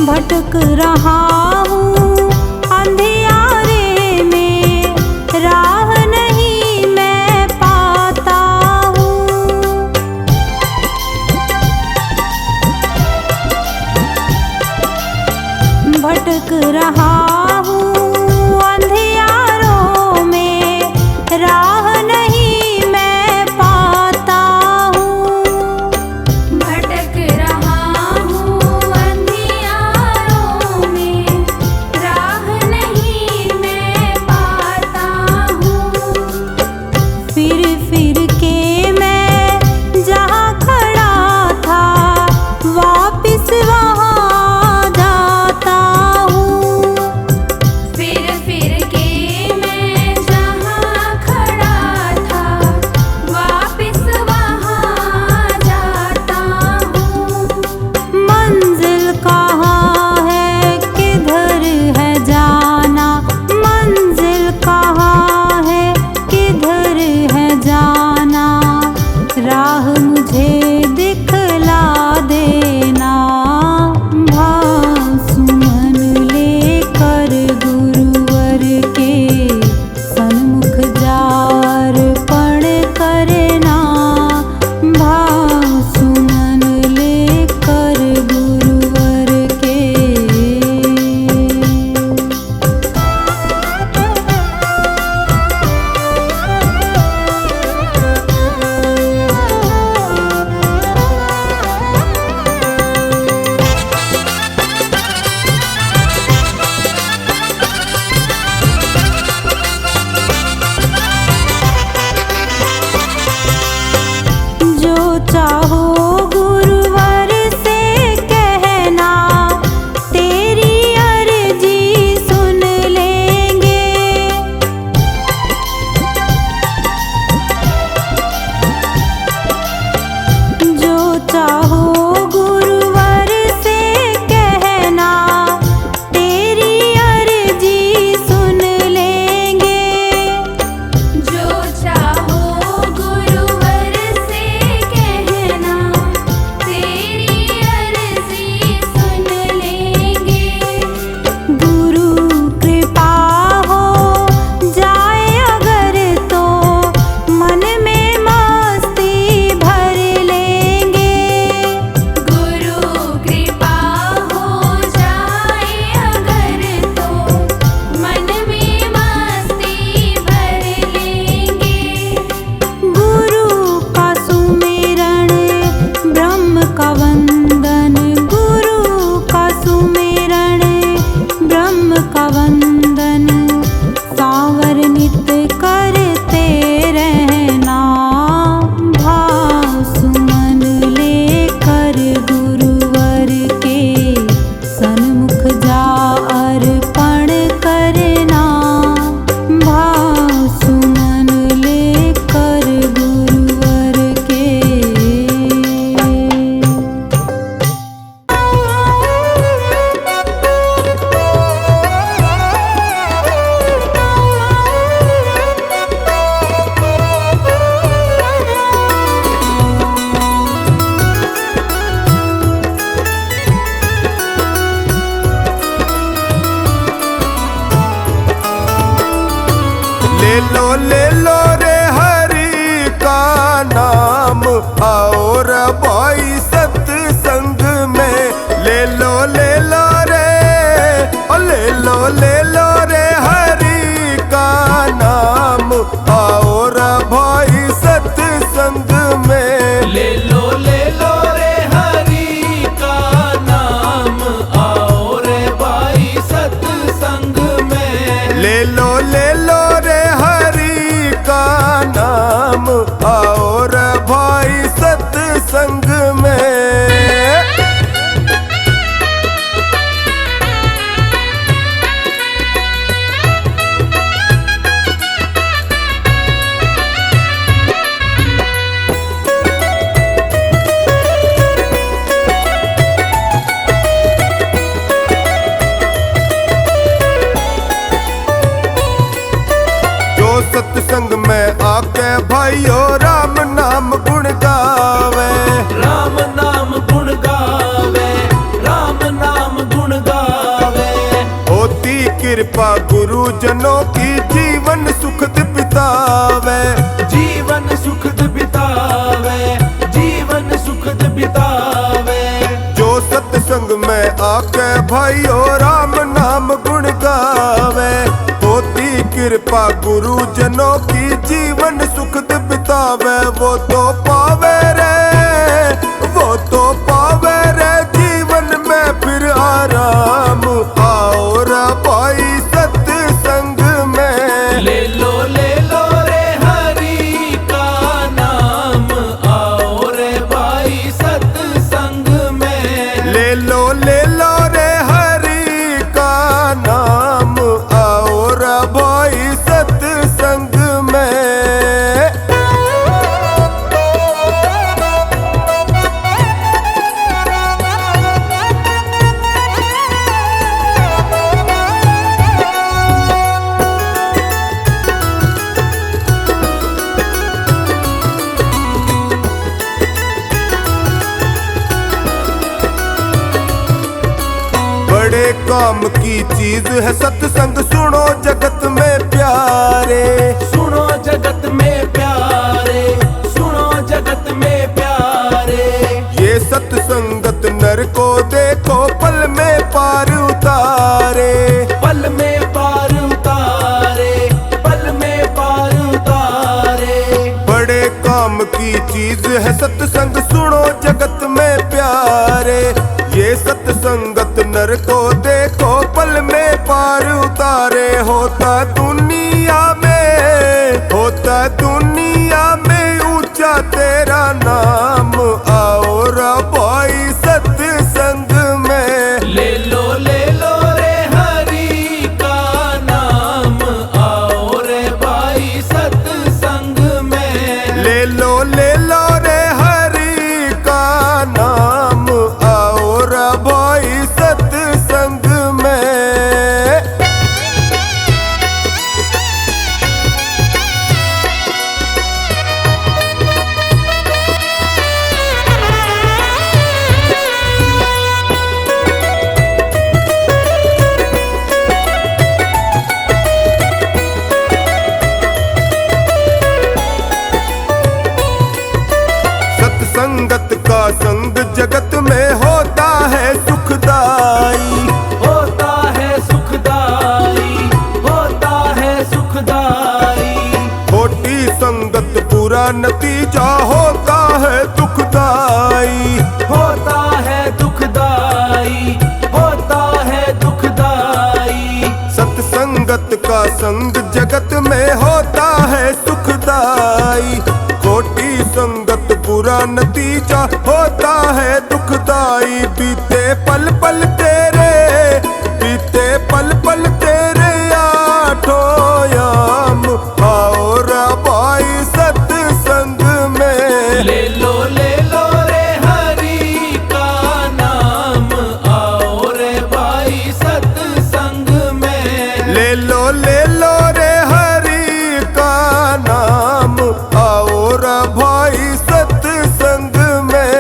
भटक रहा हूँ अंधियारे में, राह नहीं मैं पाता हूँ। भटक रहा हूँ अंधियारों में, राह नहीं मैं पाता हूँ। भटक रहा हूँ अंधियारों में, राह नहीं मैं पाता हूँ। फिर फिर के मैं जहाँ खड़ा था, वापिस वहाँ जाता हूँ। फिर फिर के मैं जहाँ खड़ा था, वापिस वहाँ जाता हूँ। मंजिल कहाँ है, किधर है जाना, मंजिल कहाँ है, किधर है जाना, राह मुझे दिखला देना। भासुमन लेकर गुरुवर के सन्मुख जार पण करना। भासुमन लेकर गुरुवर के। जो चाहो गुरुवर से कहना, तेरी अर्जी सुन लेंगे। जो चाहो गुरुवर से कहना, तेरी अर्जी सुन लेंगे। जो चाहो गुरुवर से कहना, तेरी अर्जी सुन लेंगे। गुरु कृपा हो जाए अगर तो, मन में मस्ती भर लेंगे। गुरु कृपा हो जाए अगर तो, मन में मस्ती भर लेंगे। गुरु का सुमिरन ब्रह्म का वंदन, गुरु का सुमिरन ब्रह्म का वंदन, सांवर नित करते रहना। भासुमन लेकर गुरुवर के सन्मुख जा अर्पण करना। भासुमन लेकर गुरुवर के। ले लो रे हरि का नाम, और भाई सत्संग में। ले लो रे, ओ ले लो रे हरि का नाम, और भाई सत्संग में। ले लो रे हरि का नाम, आओ रे भाई सत्संग में। ले लो रे हरि कृपा गुरुजनों की जीवन सुखद बितावे, जीवन सुखद बितावे, जीवन सुखद बितावे। जो सत्संग में आके भाइयों राम नाम गुण गावे, होती कृपा गुरुजनों की जीवन सुखद बितावे। वो तो पावे रे, वो तो पावे रे जीवन में फिर आराम। आओ रे भाई सत्संग में, ले लो रे हरि का नाम, आओ रे भाई सत्संग में। ले लो रे हरि का नाम, आओ रे भाई सत्संग में। बड़े काम की चीज है सत्संग, सुनो जगत में प्यारे, सुनो जगत में प्यारे, सुनो जगत में प्यारे। ये सत्संगत नर को देखो पल में पार उतारे, पल में पार उतारे, पल में पार उतारे। बड़े काम की चीज है सत्संग, सुनो जगत में प्यारे। ये सत्संगत नर को देखो पल में पार उतारे। होता दुनिया में, होता दुनिया में ऊंचा तेरा नाम। आओ रे भाई सत्संग में, ले लो रे हरि का नाम, आओ रे भाई सत्संग में। ले लो रे हरि का नाम, आओ रे भाई सत्संग में। सत्संगत का संग जगत में होता है सुखदाई, होता है सुखदाई, होता है सुखदाई। खोटी संगत बुरा नतीजा होता है दुखदाई, होता है दुखदाई, होता है दुखदाई। सत्संगत का संग जगत में होता है सुखदाई। खोटी संगत बुरा नतीजा होता है दुखदाई। बीते पल पल तेरे, बीते पल पल तेरे आठों याम। आओ रे भाई सत्संग में, ले लो रे हरि का नाम, आओ रे भाई सत्संग में। ले लो रे हरि का नाम, आओ रे भाई सत्संग में।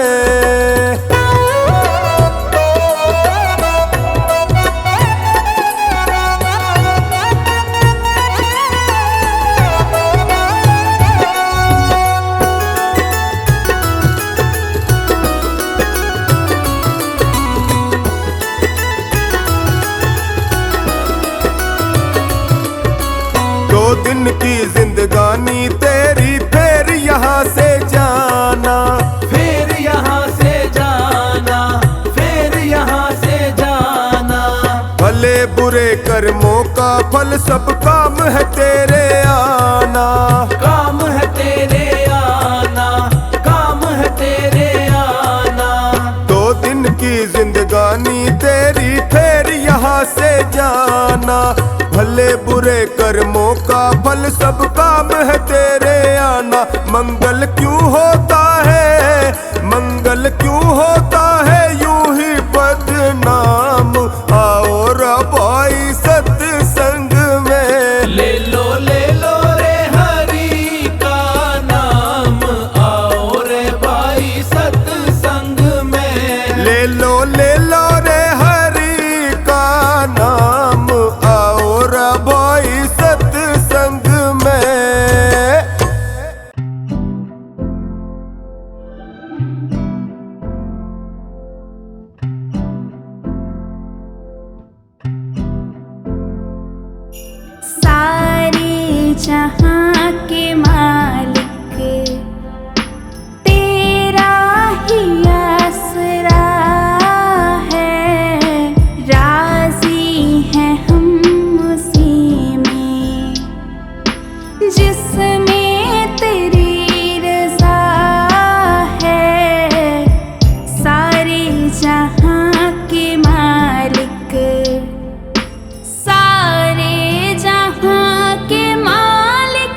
दो दिन की जिंदगानी तेरी फिर यहाँ से जाना। फिर यहाँ से जाना, फिर यहाँ से जाना। भले बुरे कर्मों का फल सब काम है तेरे आना। काम है तेरे आना, काम है तेरे आना। दो दिन की जिंदगानी तेरी फिर यहाँ से जाना। भले बुरे कर्मों का फल सब काम है तेरे आना। मंगल क्यों होता है, मंगल क्यों होता है यूं ही बदनाम। आओ रे भाई सत्संग में, ले लो रे हरि का नाम, आओ रे भाई सत्संग में। ले लो रे हरि का नाम, आओ जहाँ के मालिक तेरा ही आसरा है, राजी हैं हम उसी में जिसमें तेरी रज़ा है। सारे जहाँ के मालिक, सारे जहाँ के मालिक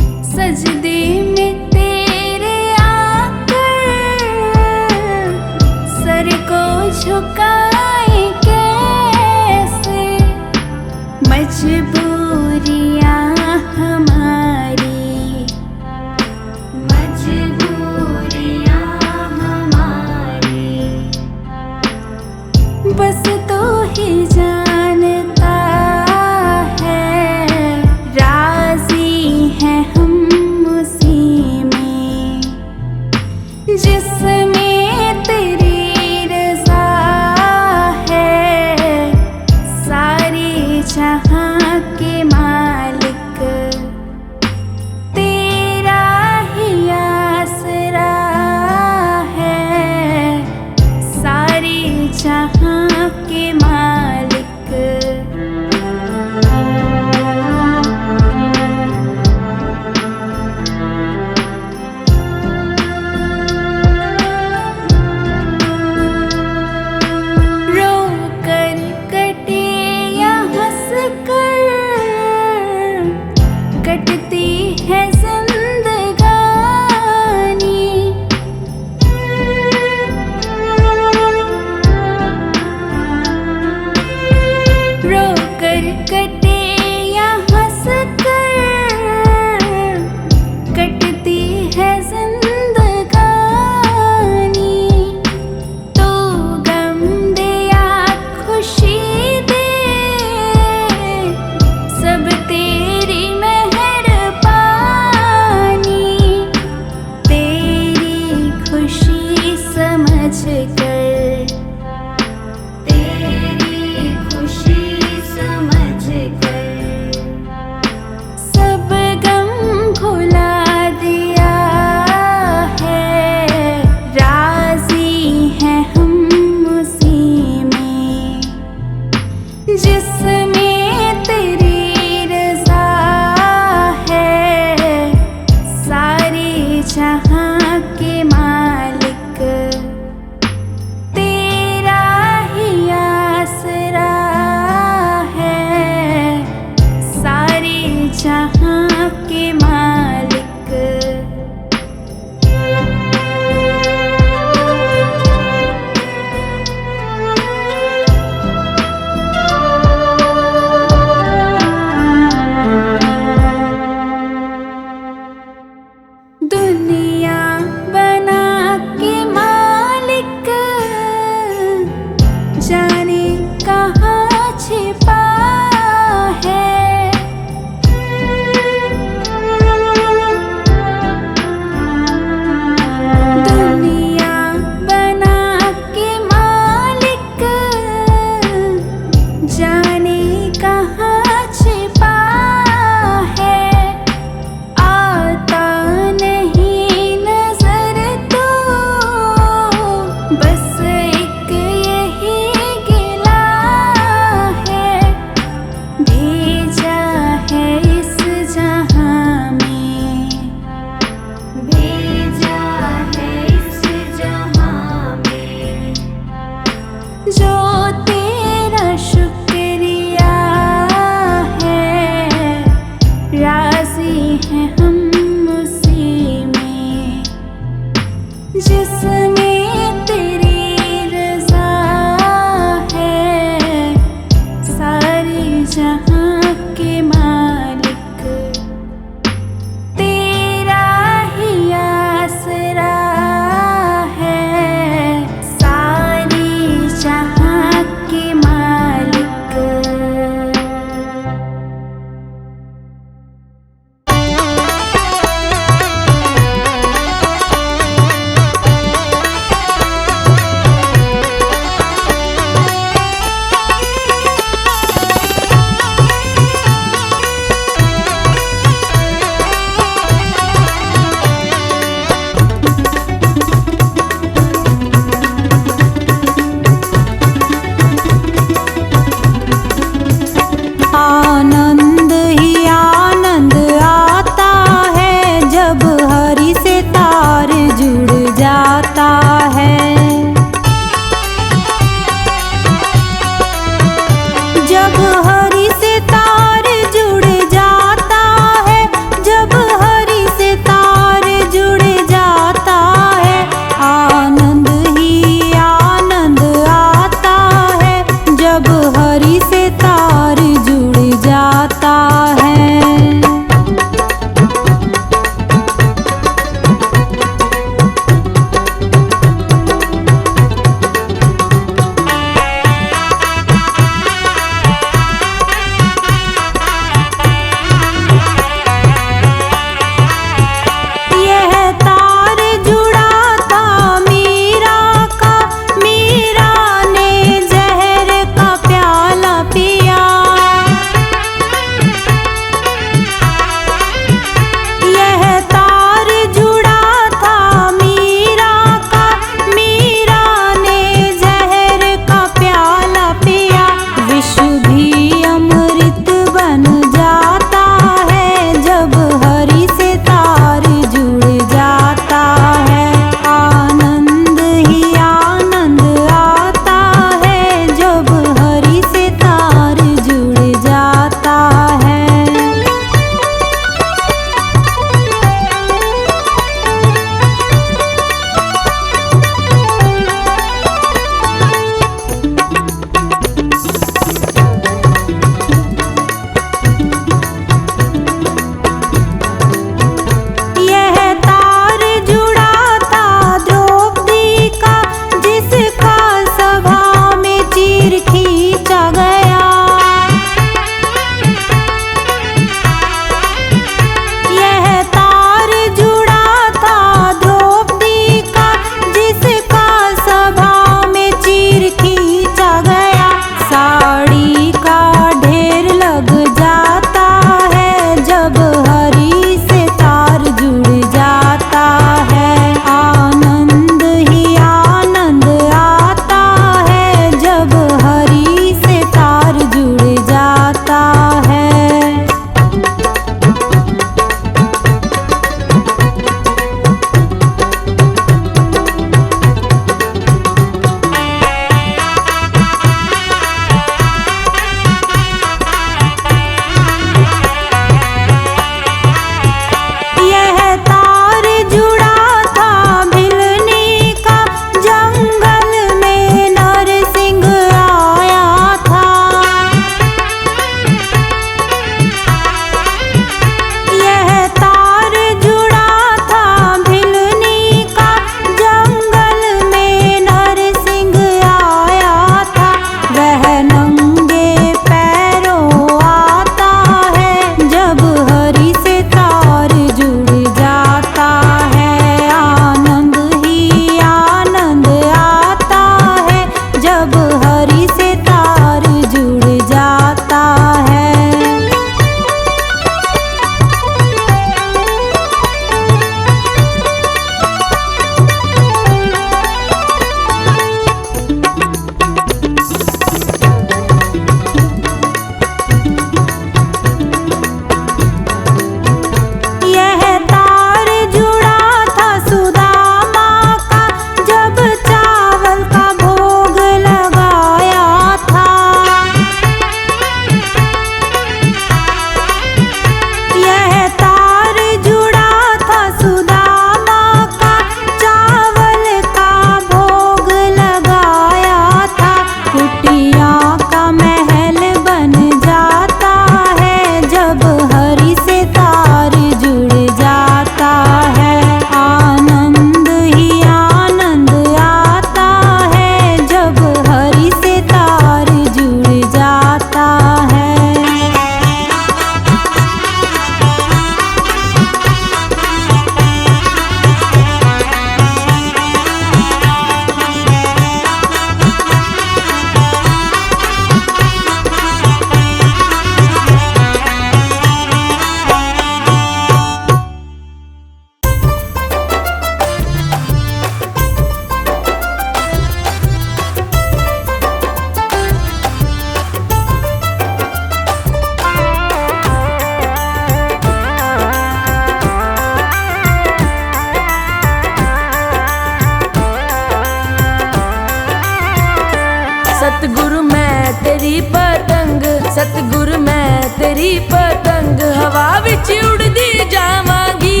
सतगुरु मैं तेरी पतंग, सतगुरु मैं तेरी पतंग, हवा विच उड़दी जावांगी।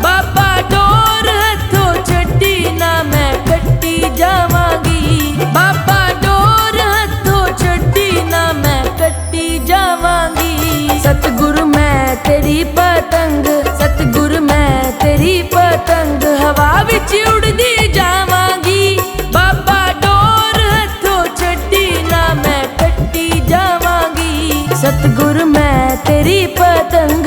बाबा डोर हथों छड्डी ना मैं कट्टी जावांगी। बाबा डोर हथों छड्डी ना मैं कट्टी जावांगी। सतगुरु मैं तेरी पतंग, सतगुरु मैं तेरी पतंग, हवा विच उड़दी जावांगी। बाबा डोर हथों छड्डी ना मैं कट्टी जावांगी। सतगुरु मैं तेरी पतंग।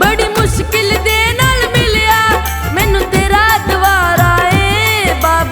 बड़ी मुश्किल दे नाल मिलिया मैनू तेरा द्वारा ए बाबा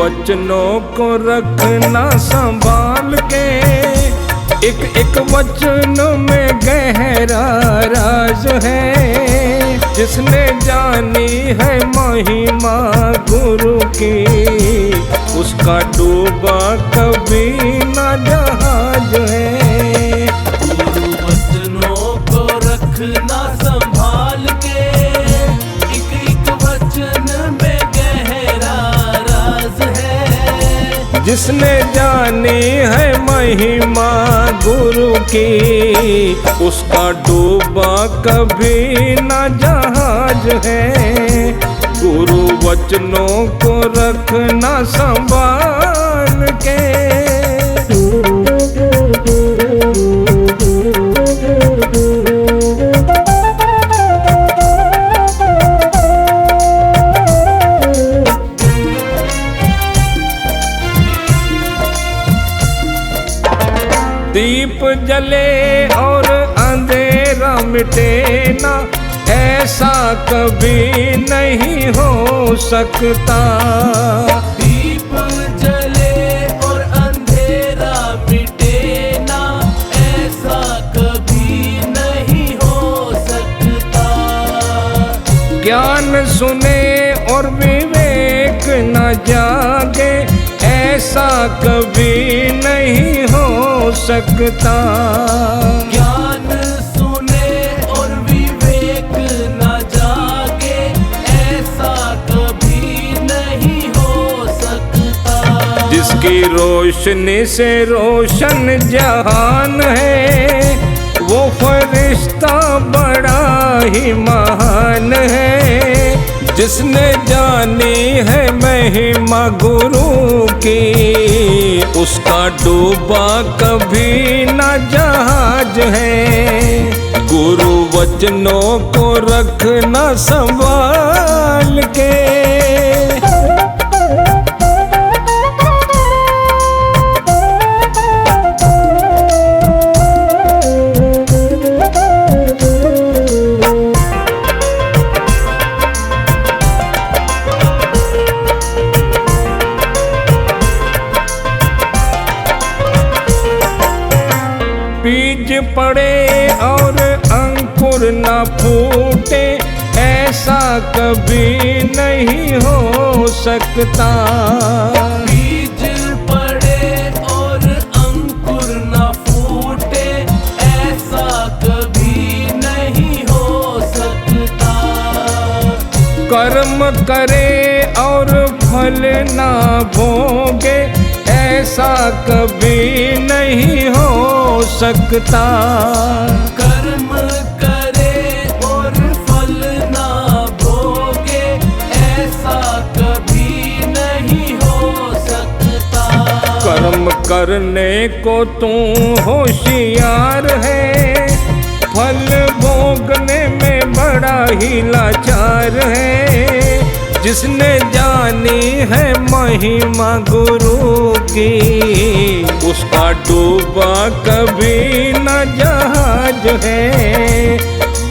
वचनों को रखना संभाल के, एक एक वचन में गहरा राज है। जिसने जानी है महिमा गुरु की, उसका डूबा कभी ना जहाज है। गुरु वचनों को रखना संभाल के, एक एक वचन में गहरा राज है। जिसने जानी है महिमा गुरु की, उसका डूबा कभी ना जहाज है। गुरु वचनों को रखना संभाल के। दीप जले और अंधेरा मिटे ना, ऐसा कभी नहीं हो सकता। दीप जले और अंधेरा मिटे ना, ऐसा कभी नहीं हो सकता। ज्ञान सुने और विवेक न जागे, ऐसा कभी नहीं हो सकता। ज्ञान सुने और विवेक न जागे, ऐसा कभी नहीं हो सकता। जिसकी रोशनी से रोशन जहान है, वो फरिश्ता बड़ा ही महान है। जिसने जानी है महिमा गुरु की, उसका डूबा कभी ना जहाज है। गुरु वचनों को रखना संभाल के। बीज पड़े और अंकुर न फूटे, ऐसा कभी नहीं हो सकता। बीज पड़े और अंकुर न फूटे, ऐसा कभी नहीं हो सकता। कर्म करे और फल ना भोगे, ऐसा कभी नहीं हो सकता। कर्म करे और फल ना भोगे, ऐसा कभी नहीं हो सकता। कर्म करने को तू होशियार है, फल भोगने में बड़ा ही लाचार है। जिसने जानी है महिमा गुरु की, उसका डूबा कभी न जहाज है।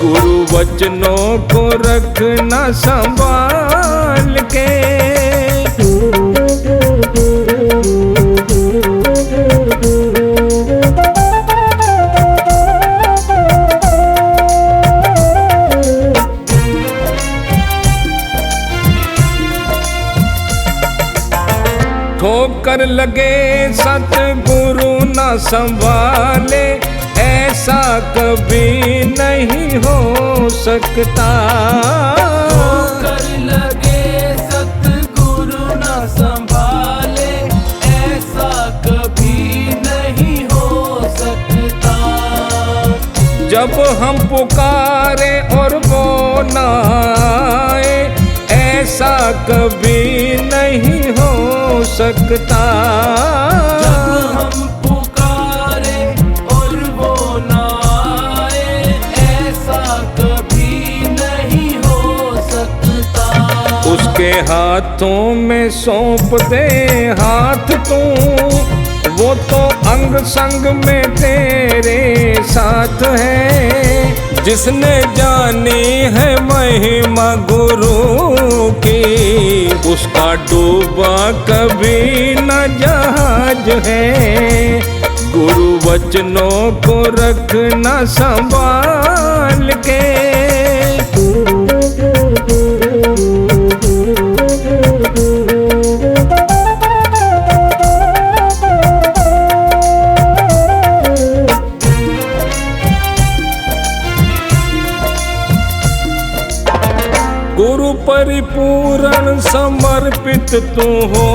गुरु वचनों को रखना संभाल के। ठोकर लगे सतगुरु न संभाले, ऐसा कभी नहीं हो सकता। ठोकर लगे सतगुरु न संभाले, ऐसा कभी नहीं हो सकता। जब हम पुकारे और वो न आए, ऐसा कभी नहीं हो सकता। जब हम पुकारे और वो ना आए, ऐसा कभी नहीं हो सकता। उसके हाथों में सौंप दे हाथ तू, वो तो अंग संग में तेरे साथ है। जिसने जानी है महिमा गुरु की, उसका डूबा कभी न जहाज है। गुरु वचनों को रखना संभाल के। गुरु परिपूर्ण समर्पित तू हो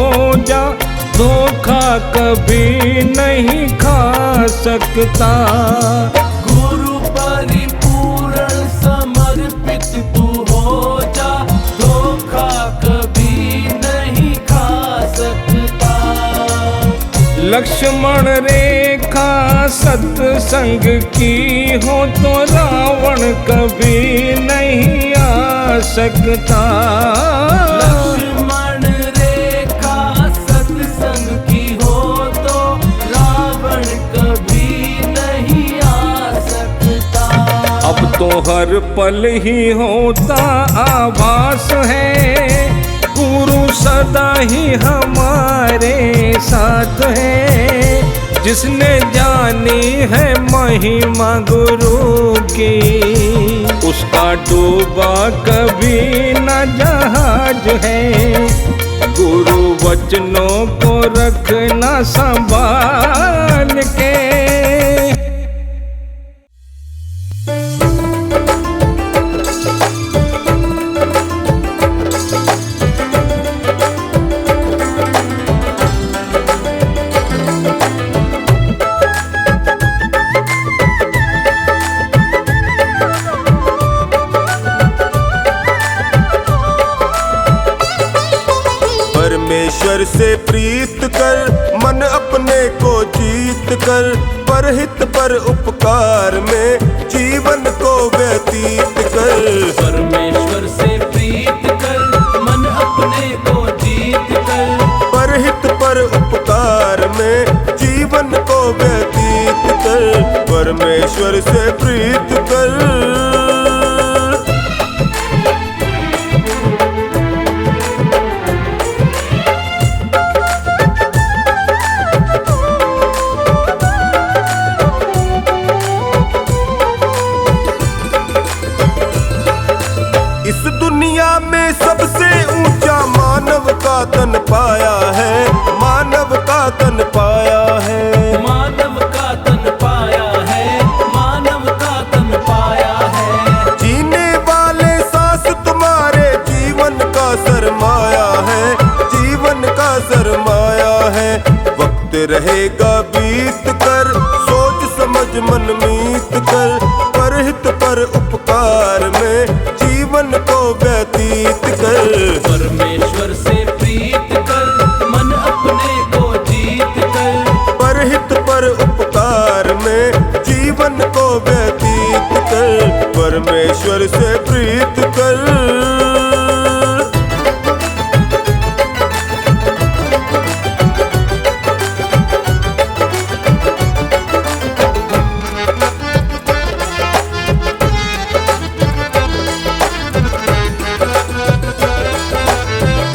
जा, धोखा कभी नहीं खा सकता। गुरु परिपूर्ण समर्पित तू हो जा, धोखा कभी नहीं खा सकता। लक्ष्मण रेखा सत्संग की हो तो रावण कभी नहीं आ सकता। लक्ष्मण रेखा सत्संग की हो तो रावण कभी नहीं आ सकता। अब तो हर पल ही होता आभास है, गुरु सदा ही हमारे साथ है। जिसने जानी है महिमा गुरु की, उसका डूबा कभी न जहाज है। गुरु वचनों को रखना संभाल के। परमेश्वर से प्रीत कर, मन अपने को जीत कर, परहित पर उपकार में जीवन को व्यतीत कर। परमेश्वर से प्रीत कर, मन अपने को जीत कर, परहित पर उपकार में जीवन को व्यतीत कर। परमेश्वर से प्रीत कर। सबसे ऊंचा मानव का तन पाया है, मानव का तन पाया है। मानव का तन पाया है, मानव का तन पाया है। जीने वाले सांस तुम्हारे जीवन का सरमाया है, जीवन का सरमाया है। वक्त रहेगा बीत कर, सोच समझ मन मीत कर, परहित पर उपकार में जीवन को व्यतीत कर। परमेश्वर से प्रीत कर, मन अपने को जीत कर, परहित पर उपकार में जीवन को व्यतीत कर। परमेश्वर से प्रीत कर।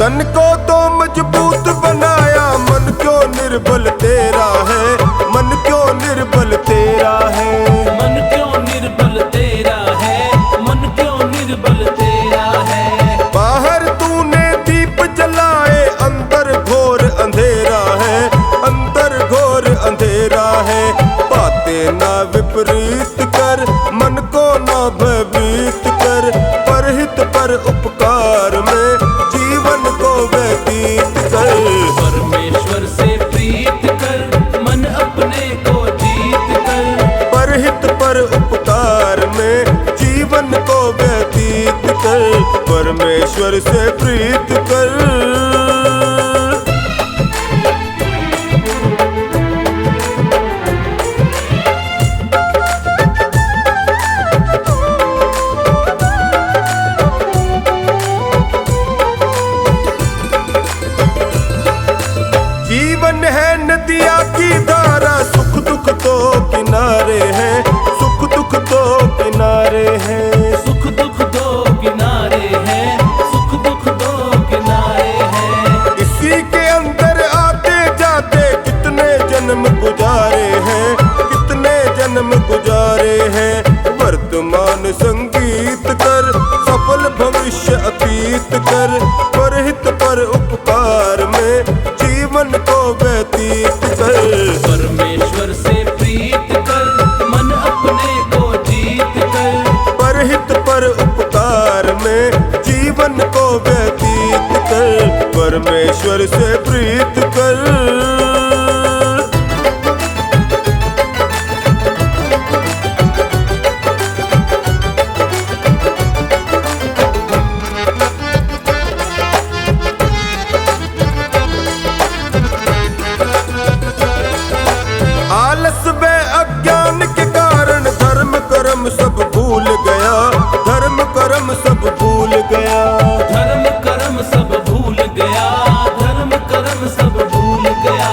तन को तो मजबूत बनाया, मन क्यों निर्बल तेरा है, मन क्यों निर्बल तेरा है। मन क्यों निर्बल तेरा है, मन क्यों निर्बल तेरा है। बाहर तूने दीप जलाए, अंदर घोर अंधेरा है, अंदर घोर अंधेरा है। बातें ना विपरीत कर, मन को ना भयभीत कर, परहित पर उपकार में जीवन को व्यतीत कर। परमेश्वर से प्रीत कर, मन अपने को जीत कर, परहित पर उपकार में जीवन को व्यतीत कर। परमेश्वर से प्रीत कर। जीवन है नदिया की प्रीत कर। आलस व अज्ञान के कारण धर्म कर्म सब भूल गया, धर्म कर्म सब भूल गया, धर्म कर्म सब भूल गया, धर्म कर्म सब भूल गया।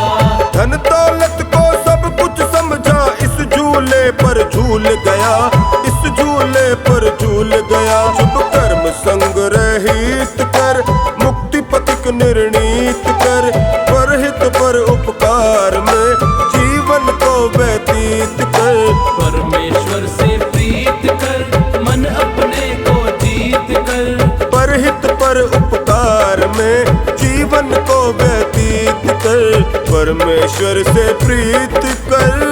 धन दौलत को सब कुछ समझा, इस झूले पर झूल गया, इस झूले पर झूल गया। शुभ कर्म संग रहित कर, मुक्ति पथिक निर्णीत कर, परहित पर उपकार में जीवन को व्यतीत कर। परमेश्वर से प्रीत कर, मन अपने को जीत कर, परहित पर उपकार में जीवन को व्यतीत कर। परमेश्वर से प्रीत कर।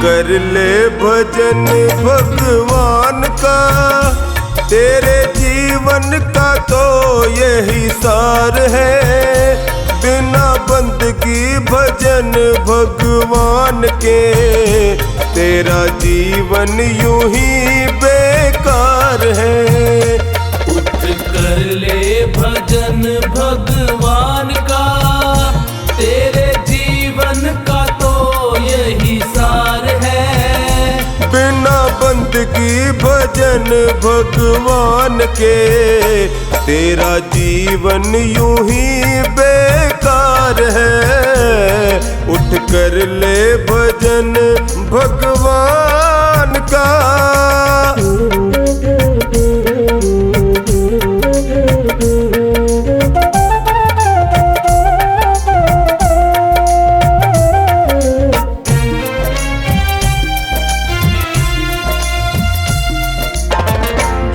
कर ले भजन भगवान का, तेरे जीवन का तो यही सार है। बिना बंदगी भजन भगवान के, तेरा जीवन यूं ही बेकार है। उठ कर ले भजन भगवान का, तेरे जीवन का तो यही सार है। बिना बंदगी भजन भगवान के, तेरा जीवन यूं ही बेकार है। उठ कर ले भजन भगवान का।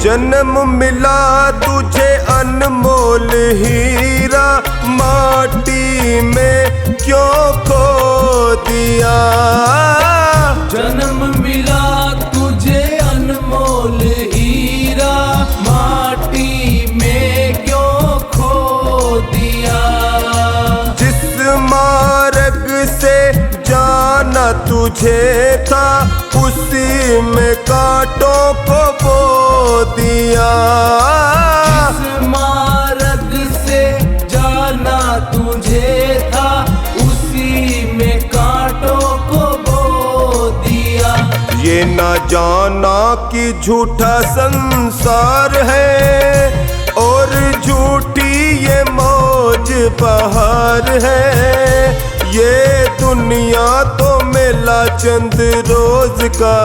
जन्म मिला तुझे अनमोल हीरा, माटी में क्यों खो दिया। जन्म मिला तुझे अनमोल हीरा, माटी में क्यों खो दिया। जिस मार्ग से जाना तुझे था, उसी में कांटों को बो दिया। जिस मार्ग से जाना तुझे था, उसी में कांटों को बो दिया। ये ना जाना कि झूठा संसार है, और झूठी ये मौज बहार है। ये दुनिया तो मेला चंद रोज का,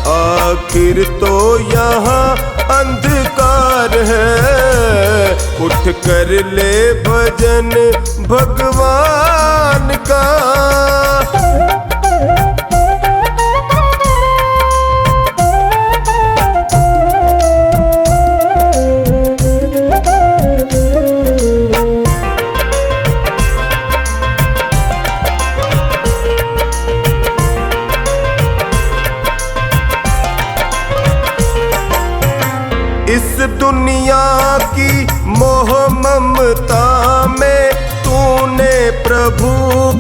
आखिर तो यहाँ अंधकार है। उठ कर ले भजन भगवान का। इस दुनिया की मोह ममता में तूने प्रभु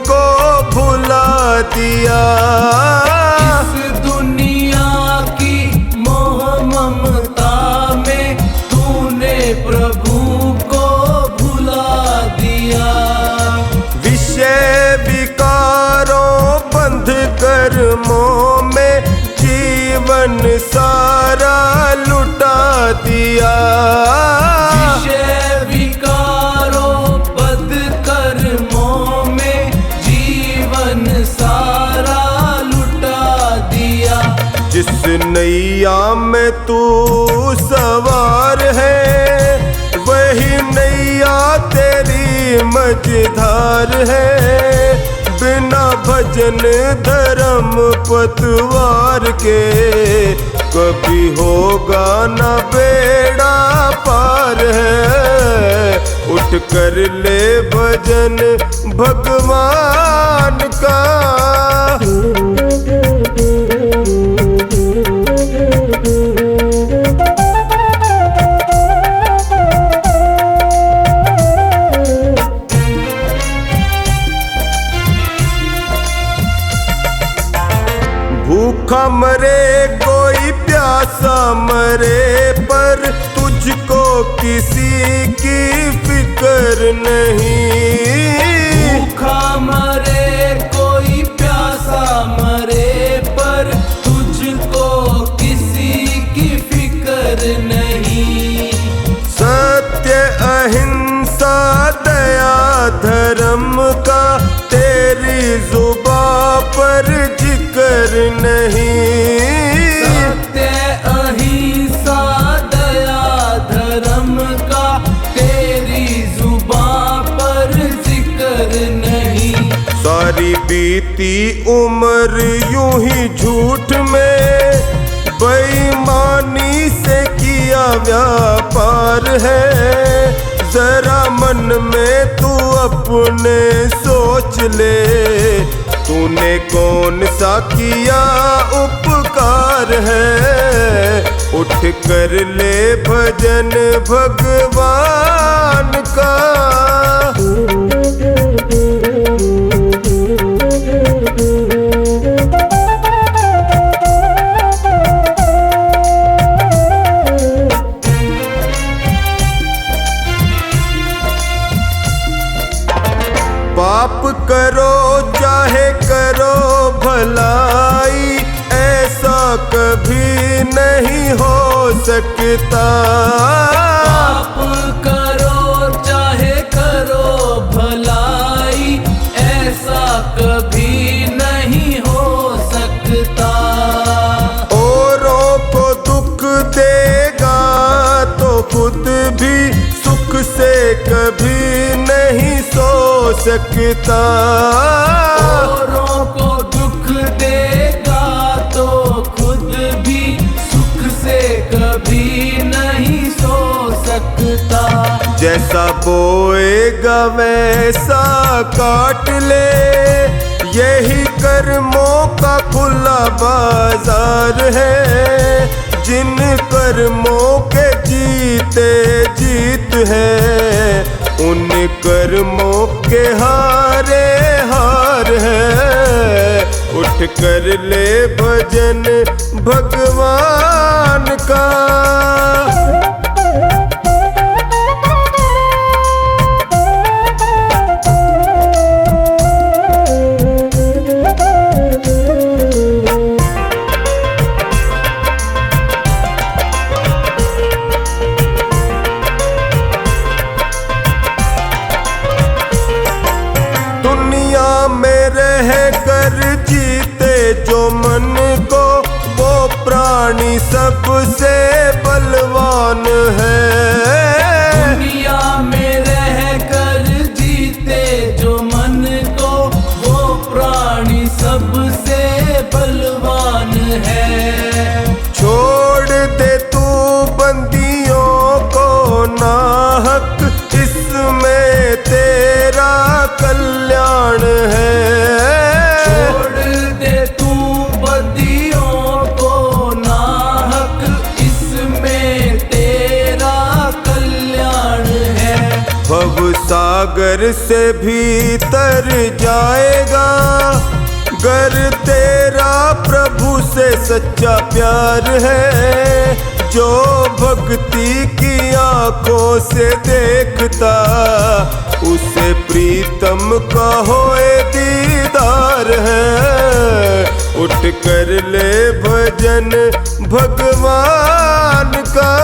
को भुला दिया। इस दुनिया की मोह ममता में तूने प्रभु को भुला दिया। विषय विकारों बंध कर्मों में जीवन सारा लुटा दिया। विषय विकारों बद कर्मों में जीवन सारा लुटा दिया। जिस नैया में तू सवार है, वही नैया तेरी मझधार है। बिना भजन धर्म पतवार के कभी होगा न बेड़ा पार है। उठ कर ले भजन भगवान का। भूखा मरे कोई प्यासा मरे पर तुझको किसी की फिक्र नहीं। भूखा मरे कोई प्यासा मरे पर तुझको किसी की फिक्र नहीं। सत्य अहिंसा दया धर्म का तेरी जुबां पर जिक्र नहीं। सत्य अहिंसा दया धर्म का तेरी जुबां पर जिक्र नहीं। सारी बीती उम्र यूं ही झूठ में बेईमानी से किया व्यापार है। जरा मन में तू अपने सोच ले, तूने कौन सा किया उपकार है। उठ कर ले भजन भगवान का। पाप करो चाहे करो भलाई, ऐसा कभी नहीं हो सकता। पाप करो चाहे करो भलाई, ऐसा कभी नहीं हो सकता। औरों को दुख देगा तो खुद भी सुख से कभी नहीं सो सकता। औरों को दुख देगा तो खुद भी सुख से कभी नहीं सो सकता। जैसा बोएगा वैसा काट ले, यही कर्मों का खुला बाजार है। जिन कर्मों के जीते जीत है, उन कर्मों के हारे हार है। उठ कर ले भजन भगवान का। जो मन को वो प्राणी सबसे बलवान है। दुनिया में रह कर जीते जो मन को वो प्राणी सबसे बलवान है। छोड़ दे तू बंदियों को नाहक, इसमें तेरा कल्याण है। सागर से भीतर जाएगा गर तेरा प्रभु से सच्चा प्यार है। जो भक्ति की आंखों से देखता, उसे प्रीतम का होए दीदार है। उठ कर ले भजन भगवान का।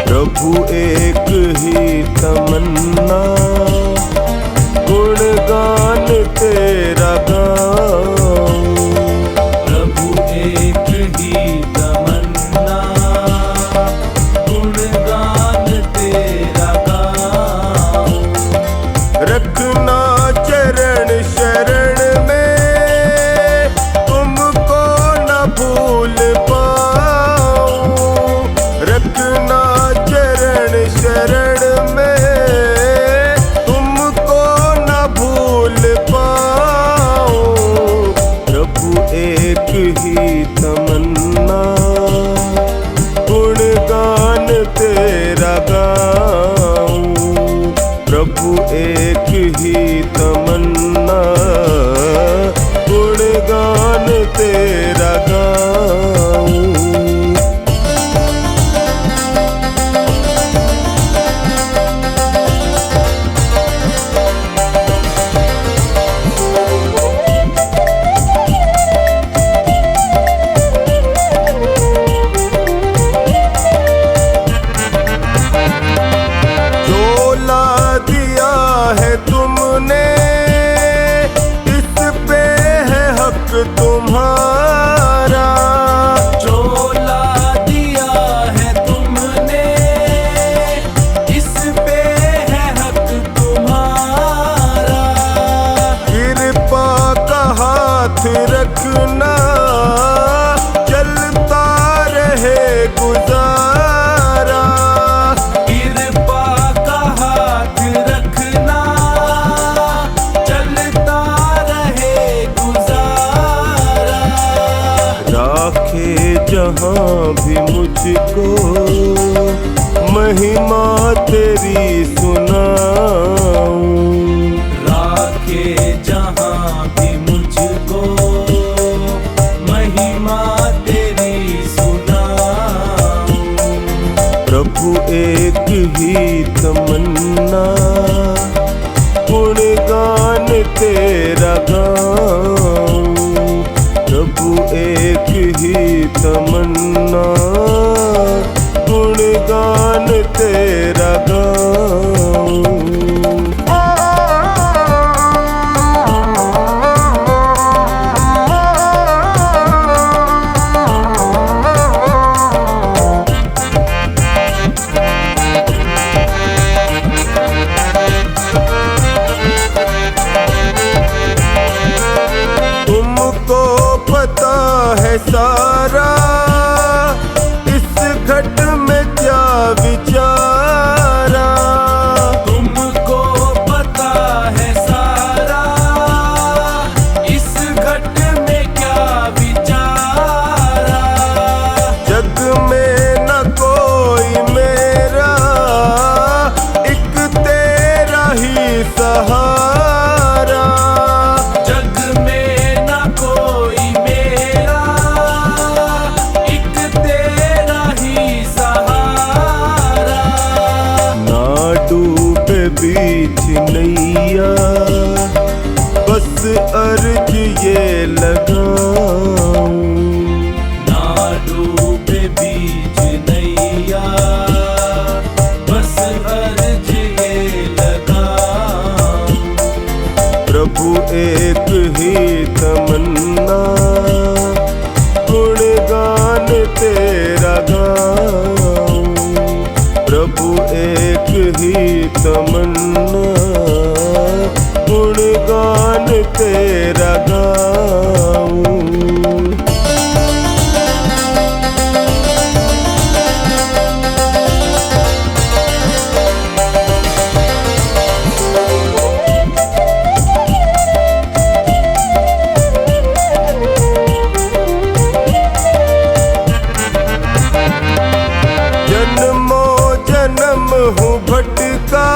प्रभु एक तेरा गाऊं। प्रभु एक ही तमन्ना, गुणगान तेरा गाऊं। रखना चरण शरण में, तुमको न भूल पाऊं। रखना चरण शरण में, तुमको न भूल पाऊं। प्रभु एक ही तमन्ना, गुणगान तेरा गाऊं। प्रभु एक ही तमन्ना, गुणगान तेरा गाऊं। झोला दिया है तुमने, इस पे है हक तुम्हारा। झोला दिया है तुमने, इस पे है हक तुम्हारा। कृपा का हाथ रखना, चलता रहे गुजारा। कृपा का हाथ रखना, चलता रहे गुजारा। राखे जहाँ भी मुझको, महिमा तेरी सुनाऊं। राखे जहाँ भी मुझको, महिमा तेरी सुनाऊं। प्रभु एक ही तमन्ना, गुणगान तेरा गाऊं। प्रभु एक ही तमन्ना, गुणगान तेरा गाऊं। तुमको पता है सारा, इस घट में क्या विचारा। तुमको पता है सारा, इस घट में क्या विचारा। जग में न कोई मेरा, एक तेरा ही सहारा। जग में न कोई मेरा, एक तेरा ही सहारा। ना डूबे बीच नैया, बस अर्ज ये लगाऊं। ना डूबे बीच नैया, बस अर्ज ये लगाऊं। प्रभु एक ही तमन्ना, गुणगान तेरा गाऊं। प्रभु एक ही तमन्ना, गुणगान तेरा गाऊं। जन्मों जन्म हूँ भटका,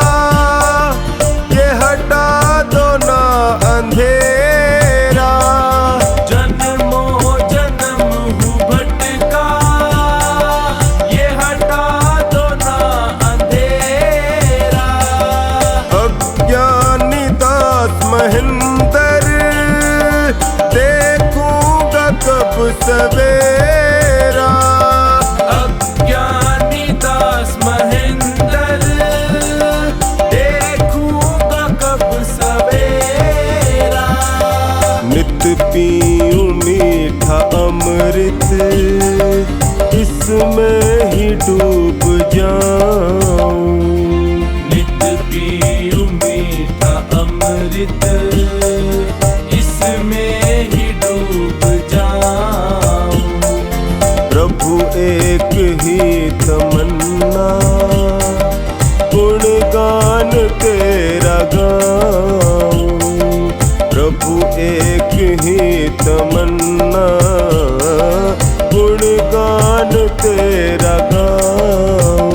ये हटा दो ना अंधेरा। इसमें ही डूब जाऊं। नित पीऊं मीठा अमृत, इसमें ही डूब जाऊं। प्रभु एक ही तमन्ना, गुणगान तेरा गाऊं। प्रभु एक ही तमन्ना, गुणगान तेरा गाऊं।